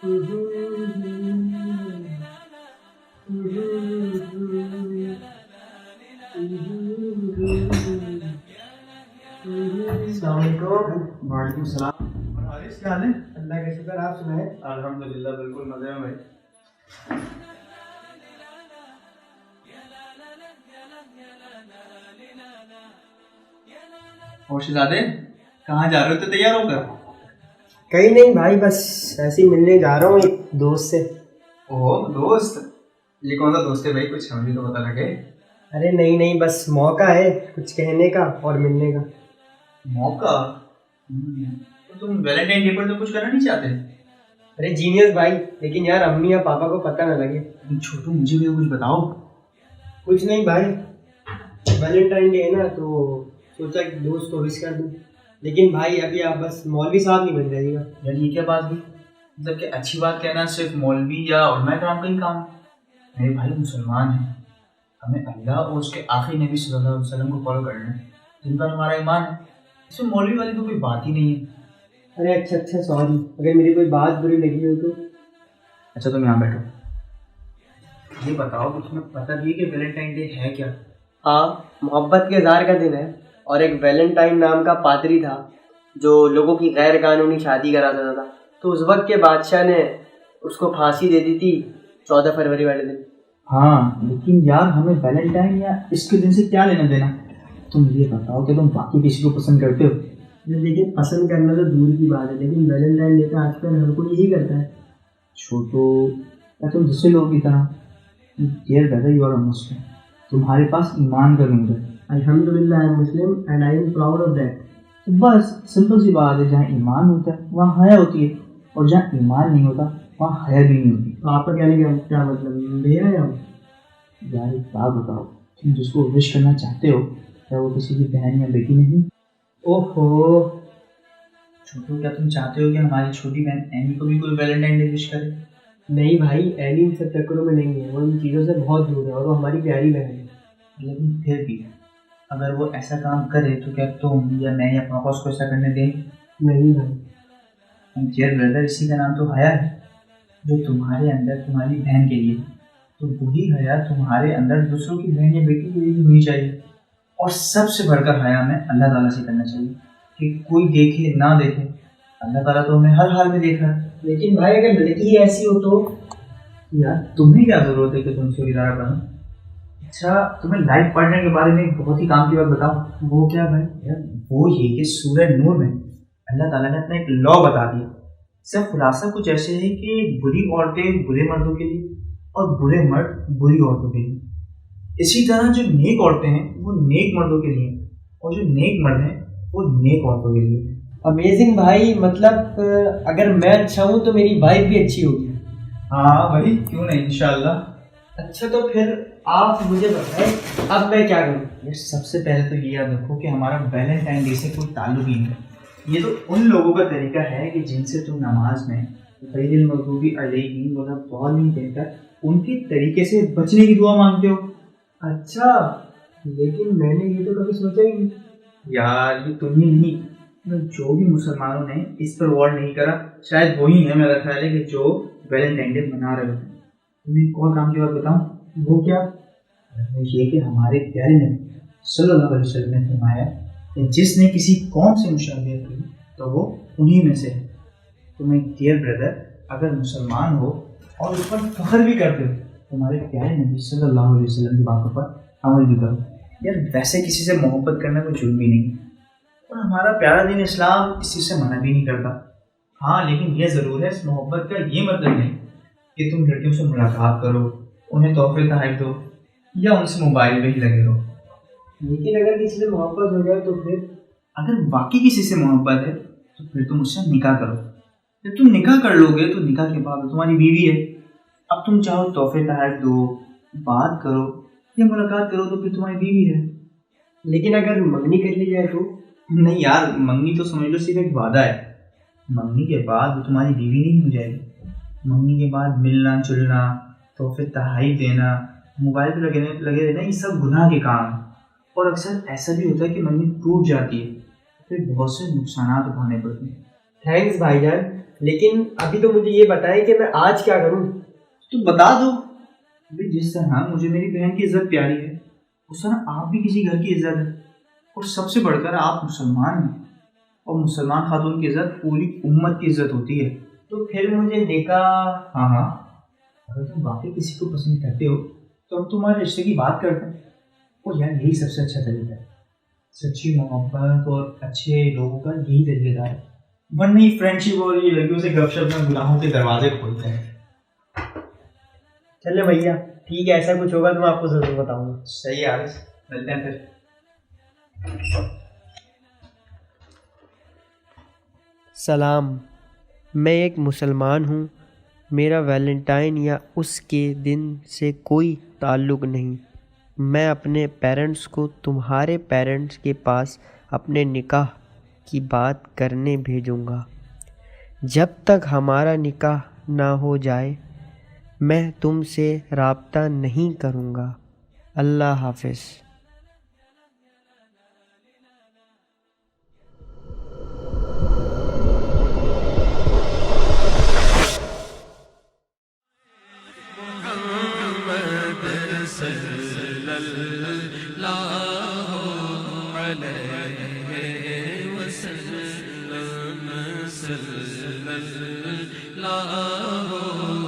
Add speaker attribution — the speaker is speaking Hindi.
Speaker 1: वालेकुम सलाम। हारिस क्या हाल है?
Speaker 2: अल्लाह का शुक्र, आप सुनाए।
Speaker 1: अल्हम्दुलिल्लाह बिल्कुल मजे में भाई। और शहजादे कहाँ जा रहे हो? तो तैयार होकर।
Speaker 2: कहीं नहीं भाई, बस ऐसे ही मिलने जा रहा हूँ एक दोस्त से।
Speaker 1: ओहो दोस्त, ये कौन सा दोस्त है भाई? कुछ हमें भी तो पता लगे।
Speaker 2: अरे नहीं नहीं, बस मौका है कुछ कहने का और मिलने का।
Speaker 1: मौका? तो तुम वैलेंटाइन डे पर तो कुछ करना नहीं चाहते?
Speaker 2: अरे जीनियस भाई, लेकिन यार अम्मी या पापा को पता ना लगे।
Speaker 1: छोटू मुझे भी कुछ बताओ।
Speaker 2: कुछ नहीं भाई, वैलेंटाइन डे है ना, तो सोचा कि दोस्त को विश कर दूँ। लेकिन भाई अभी आप बस मौलवी साहब नहीं बन जाइएगा।
Speaker 1: यार ये क्या बात हुई? मतलब कि अच्छी बात कहना सिर्फ मौलवी या उलमा कराम का ही काम? मेरे भाई मुसलमान हैं, हमें अल्लाह और उसके आखिरी नबी सल्लल्लाहु अलैहि वसल्लम को फॉलो करना है, जिन पर हमारा ईमान है। इसमें मौलवी वाली तो कोई बात ही नहीं है।
Speaker 2: अरे अच्छा अच्छा, सॉरी अगर मेरी कोई बात बुरी लगी हो तो।
Speaker 1: अच्छा तुम यहाँ बैठो, ये बताओ कि तुम्हें पता भी है कि वैलेंटाइन डे है क्या?
Speaker 2: हाँ, मोहब्बत के इज़हार का दिन है। और एक वैलेंटाइन नाम का पादरी था जो लोगों की गैर कानूनी शादी करा देता था, तो उस वक्त के बादशाह ने उसको फांसी दे दी थी 14 फरवरी वाले दिन।
Speaker 1: हाँ लेकिन यार हमें वैलेंटाइन या इसके दिन से क्या लेना देना? तुम ये बताओ कि तुम बाकी किसी को पसंद करते हो?
Speaker 2: लेकिन पसंद करना तो दूर की बात है, लेकिन वैलेंटाइन डे का आजकल हर कोई यही करता है।
Speaker 1: छोटो, या तुम दूसरे लोगों की तरह? Dear brother, you are a Muslim, तुम्हारे पास ईमान का नूर है।
Speaker 2: अल्हम्दुलिल्लाह I am Muslim and I am proud of that.
Speaker 1: तो बस सिंपल सी बात है, जहाँ ईमान होता है वहाँ हया होती है, और जहाँ ईमान नहीं होता वहाँ हया भी नहीं होती।
Speaker 2: तो आपका कहने का क्या मतलब, भैया या
Speaker 1: यार एक बात बताओ, तुम जिसको विश करना चाहते हो क्या वो किसी की बहन या बेटी नहीं?
Speaker 2: ओहो,
Speaker 1: छोटू, क्या तुम चाहते हो कि हमारी छोटी बहन एनी को भी कोई वैलेंटाइन डे विश करे?
Speaker 2: नहीं भाई, एनी इन सब चक्करों में नहीं है, वो इन चीज़ों से बहुत दूर है और वो हमारी प्यारी बहन है।
Speaker 1: लेकिन फिर भी अगर वो ऐसा काम करे तो क्या तुम या मैं या पापा उसको ऐसा करने दें?
Speaker 2: नहीं भाई।
Speaker 1: डियर ब्रदर, इसी का नाम तो हया है, जो तुम्हारे अंदर तुम्हारी बहन के लिए, तो वही हया तुम्हारे अंदर दूसरों की बहन या बेटी के लिए भी होनी चाहिए। और सबसे बढ़कर हया हमें अल्लाह ताला से करना चाहिए, कि कोई देखे ना देखे, अल्लाह ताला तो हमें हर हाल में देख रहा है।
Speaker 2: लेकिन भाई अगर लड़की ही ऐसी हो तो?
Speaker 1: यार तुम्हें क्या जरूरत है कि तुम उसको इशारा करो? अच्छा तुम्हें लाइफ पार्टनर के बारे में एक बहुत ही काम की बात बताओ।
Speaker 2: वो क्या भाई?
Speaker 1: यार वो ये कि सूरह नूर में अल्लाह ताला ने अपना एक लॉ बता दिया। इसका खुलासा कुछ ऐसे है कि बुरी औरतें बुरे मर्दों के लिए और बुरे मर्द बुरी औरतों के लिए, इसी तरह जो नेक औरतें हैं वो नेक मर्दों के लिए, और जो नेक मर्द हैं वो नेक औरतों के लिए।
Speaker 2: अमेजिंग भाई, मतलब अगर मैं अच्छा हूँ तो मेरी वाइफ भी अच्छी होगी।
Speaker 1: हाँ भाई, क्यों नहीं, इंशाल्लाह।
Speaker 2: अच्छा तो फिर आप मुझे बताएं अब मैं क्या करूँ?
Speaker 1: ये सबसे पहले तो ये याद रखो कि हमारा वैलेंटाइन डे से कोई ताल्लुक ही नहीं है। ये तो उन लोगों का तरीका है कि जिनसे तुम नमाज में गैरिल मग़दूबी अलैहिम वला ज़ालिमीन कहकर उनके तरीके से बचने की दुआ मांगते हो।
Speaker 2: अच्छा, लेकिन मैंने ये तो कभी सोचा ही नहीं।
Speaker 1: यार ये तुम ही नहीं, जो भी मुसलमानों ने इस पर गौर नहीं करा, शायद वही है मेरा ख्याल है कि जो वैलेंटाइन डे मना रहे होते हैं। तुम्हें एक और काम की बात बताऊँ?
Speaker 2: वो क्या?
Speaker 1: ये कि हमारे प्यारे नबी सल्लल्लाहु अलैहि वसल्लम ने फरमाया कि जिसने किसी कौम से मुशाबिहत की तो वो उन्हीं में से है। तुम एक डियर ब्रदर अगर मुसलमान हो और उस पर फख्र भी करते हो, तुम्हारे प्यारे नबी सल्लल्लाहु अलैहि वसल्लम की बातों पर अमल भी करो। यार वैसे किसी से मोहब्बत करना कोई जुर्म भी नहीं है, और हमारा प्यारा दीन इस्लाम इस चीज़ से मना भी नहीं करता। हाँ लेकिन यह ज़रूर है, इस मोहब्बत का ये मतलब नहीं कि तुम लड़कियों से मुलाकात करो, उन्हें तोहफे तहफ़ दो या उनसे मोबाइल में ही लगे रहो।
Speaker 2: लेकिन अगर किसी से मोहब्बत हो जाए तो फिर?
Speaker 1: अगर वाकई किसी से मोहब्बत है तो फिर तुम उससे निकाह करो। जब तुम निकाह कर लोगे तो निकाह के बाद तुम्हारी बीवी है। अब तुम चाहो तोहफे तहफ़ दो, बात करो या मुलाकात करो तो फिर तुम्हारी बीवी है।
Speaker 2: लेकिन अगर मंगनी कर ली जाए तो?
Speaker 1: नहीं यार, मंगनी तो समझ लो सिर्फ एक वादा है। मंगनी के बाद वो तुम्हारी बीवी नहीं हो जाएगी। मंगनी के बाद मिलना जुलना, तोहफे तहफ़ देना, मोबाइल पे लगे रहना, ये सब गुनाह के काम है। और अक्सर ऐसा भी होता है कि मंगनी टूट जाती है, फिर बहुत से नुकसान उठाने पड़ते हैं।
Speaker 2: थैंक्स भाईजान, लेकिन अभी तो मुझे ये बताएं कि मैं आज क्या करूं।
Speaker 1: तो बता दो। अभी जिस तरह मुझे मेरी बहन की इज्जत प्यारी है, उस तरह आप भी किसी घर की इज्जत है, और सबसे बढ़कर आप मुसलमान हैं, और मुसलमान खातून की इज्जत पूरी उम्मत की इज्जत होती है।
Speaker 2: तो फिर मुझे निकाह।
Speaker 1: हाँ हाँ, अगर तुम वाकई किसी को पसंद करते हो तो हम तुम्हारे रिश्ते की बात करते हैं। और यार यही सबसे अच्छा तरीका है, सच्ची मोहब्बत और अच्छे लोगों का यही तरीका है, वरना ही फ्रेंडशिप और ये लड़कियों से गपशप में गुनाहों के दरवाजे खोलते हैं।
Speaker 2: चले भैया, ठीक है, ऐसा कुछ होगा तो मैं आपको जरूर बताऊंगा।
Speaker 1: सही है आरिस, मिलते हैं फिर।
Speaker 2: सलाम, मैं एक मुसलमान हूँ। मेरा वैलेंटाइन या उसके दिन से कोई ताल्लुक़ नहीं। मैं अपने पेरेंट्स को तुम्हारे पेरेंट्स के पास अपने निकाह की बात करने भेजूँगा। जब तक हमारा निकाह ना हो जाए मैं तुमसे राब्ता नहीं करूँगा। अल्लाह हाफ़िज़।
Speaker 3: सल्लल्लाहु